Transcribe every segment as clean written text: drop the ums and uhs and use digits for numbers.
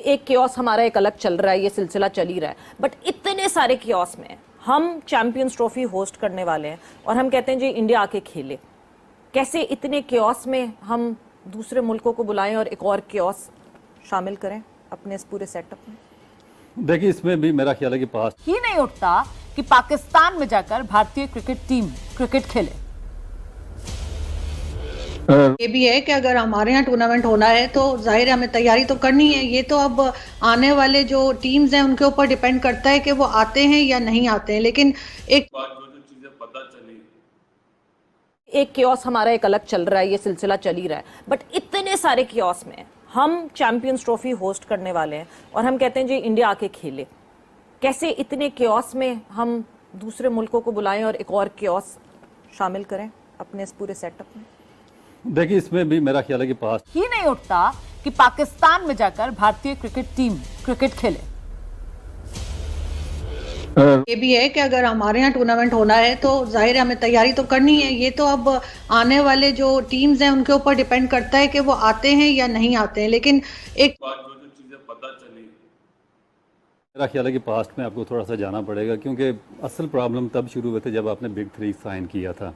एक कियोस हमारा एक अलग चल रहा है, ये सिलसिला चल ही रहा है, बट इतने सारे कियोस में हम चैंपियंस ट्रॉफी होस्ट करने वाले हैं और हम कहते हैं जी इंडिया आके खेले। कैसे इतने कियोस में हम दूसरे मुल्कों को बुलाएं और एक और कियोस शामिल करें अपने इस पूरे सेटअप में? देखिए, इसमें भी मेरा ख्याल है कि पास ही नहीं उठता कि पाकिस्तान में जाकर भारतीय क्रिकेट टीम क्रिकेट खेले। ये भी है कि अगर हमारे यहाँ टूर्नामेंट होना है तो जाहिर है हमें तैयारी तो करनी है। ये तो अब आने वाले जो टीम्स हैं उनके ऊपर डिपेंड करता है कि वो आते हैं या नहीं आते हैं। लेकिन एक बात जो चीजें पता चली, एक कियोस हमारा एक अलग चल रहा है, ये सिलसिला चल ही रहा है, बट इतने सारे कियोस में हम चैंपियंस ट्रॉफी होस्ट करने वाले हैं और हम कहते हैं जी इंडिया आके खेले। कैसे इतने कियोस में हम दूसरे मुल्कों को बुलाएं और एक और कियोस शामिल करें अपने इस पूरे सेटअप में? देखिए, इसमें भी मेरा ख्याल है कि पास ही नहीं उठता कि पाकिस्तान में जाकर भारतीय क्रिकेट टीम क्रिकेट खेले। ये भी है कि अगर हमारे यहाँ टूर्नामेंट होना है तो जाहिर है हमें तैयारी तो करनी है। ये तो अब आने वाले जो टीम्स हैं उनके ऊपर डिपेंड करता है कि वो आते हैं या नहीं आते हैं। लेकिन एक बात जो चीजें पता चली, मेरा ख्याल है कि पास्ट में आपको थोड़ा सा जाना पड़ेगा, क्योंकि असल प्रॉब्लम तब शुरू हुए थे जब आपने बिग 3 साइन किया था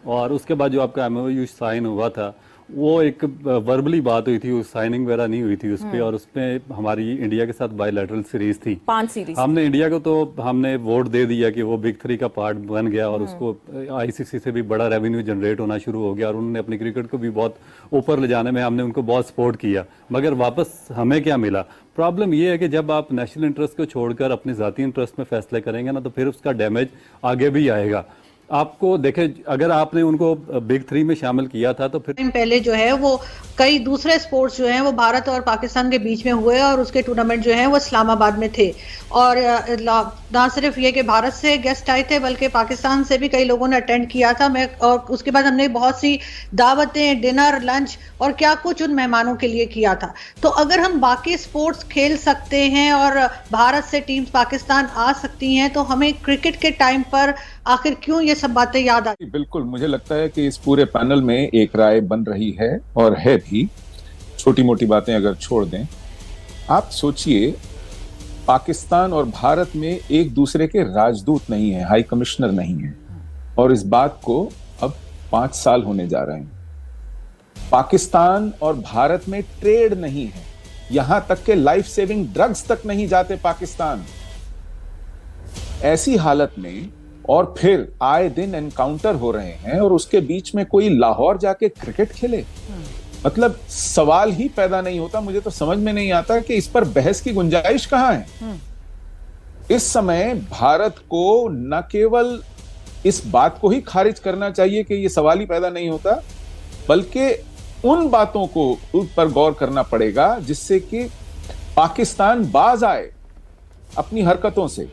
और उसके बाद जो आपका MOU साइन हुआ था वो एक वर्बली बात हुई थी, उस साइनिंग वगैरह नहीं हुई थी उस पर। और उसमें हमारी इंडिया के साथ बायलैटरल सीरीज थी, 5 सीरीज। हमने इंडिया को तो हमने वोट दे दिया कि वो बिग 3 का पार्ट बन गया और उसको ICC से भी बड़ा रेवेन्यू जनरेट होना शुरू हो गया और उन्होंने अपनी क्रिकेट को भी बहुत ऊपर ले जाने में हमने उनको बहुत सपोर्ट किया। मगर वापस हमें क्या मिला? प्रॉब्लम ये है कि जब आप नेशनल इंटरेस्ट को छोड़कर अपने जाती इंटरेस्ट में फैसले करेंगे ना, तो फिर उसका डैमेज आगे भी आएगा। आपको देखे, अगर आपने उनको बिग 3 में शामिल किया था तो फिर पहले जो है वो कई दूसरे स्पोर्ट्स जो हैं वो भारत और पाकिस्तान के बीच में हुए और उसके टूर्नामेंट जो हैं वो इस्लामाबाद में थे। और ना सिर्फ ये कि भारत से गेस्ट आए थे बल्कि पाकिस्तान से भी कई लोगों ने अटेंड किया था। और उसके बाद हमने बहुत सी दावतें, डिनर, लंच और क्या कुछ उन मेहमानों के लिए किया था। तो अगर हम बाकी स्पोर्ट्स खेल सकते हैं और भारत से टीम्स पाकिस्तान आ सकती हैं तो हमें क्रिकेट के टाइम पर आखिर क्यों ये सब बातें याद आती? बिल्कुल, मुझे लगता है कि इस पूरे पैनल में एक राय बन रही है और है भी। छोटी मोटी बातें अगर छोड़ दें, आप सोचिए पाकिस्तान और भारत में एक दूसरे के राजदूत नहीं है, हाई कमिश्नर नहीं है, और इस बात को अब 5 साल होने जा रहे हैं। पाकिस्तान और भारत में ट्रेड नहीं है, यहां तक के लाइफ सेविंग ड्रग्स तक नहीं जाते पाकिस्तान। ऐसी हालत में और फिर आए दिन एनकाउंटर हो रहे हैं और उसके बीच में कोई लाहौर जाके क्रिकेट खेले, मतलब सवाल ही पैदा नहीं होता। मुझे तो समझ में नहीं आता कि इस पर बहस की गुंजाइश कहां है। इस समय भारत को न केवल इस बात को ही खारिज करना चाहिए कि यह सवाल ही पैदा नहीं होता, बल्कि उन बातों को उन पर गौर करना पड़ेगा जिससे कि पाकिस्तान बाज आए अपनी हरकतों से।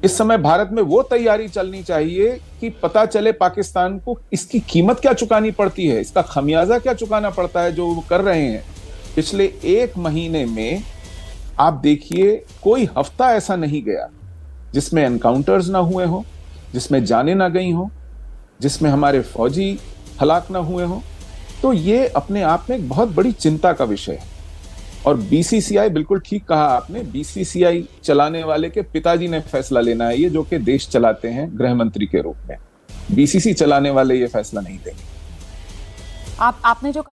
इस समय भारत में वो तैयारी चलनी चाहिए कि पता चले पाकिस्तान को इसकी कीमत क्या चुकानी पड़ती है, इसका खमियाजा क्या चुकाना पड़ता है जो वो कर रहे हैं। पिछले 1 महीने में आप देखिए, कोई हफ्ता ऐसा नहीं गया जिसमें एनकाउंटर्स ना हुए हो, जिसमें जाने ना गई हो, जिसमें हमारे फौजी हलाक ना हुए हो। तो ये अपने आप में एक बहुत बड़ी चिंता का विषय है। और BCCI, बिल्कुल ठीक कहा आपने, BCCI चलाने वाले के पिताजी ने फैसला लेना है, ये जो कि देश चलाते हैं गृह मंत्री के रूप में। BCCI चलाने वाले ये फैसला नहीं देंगे। आपने जो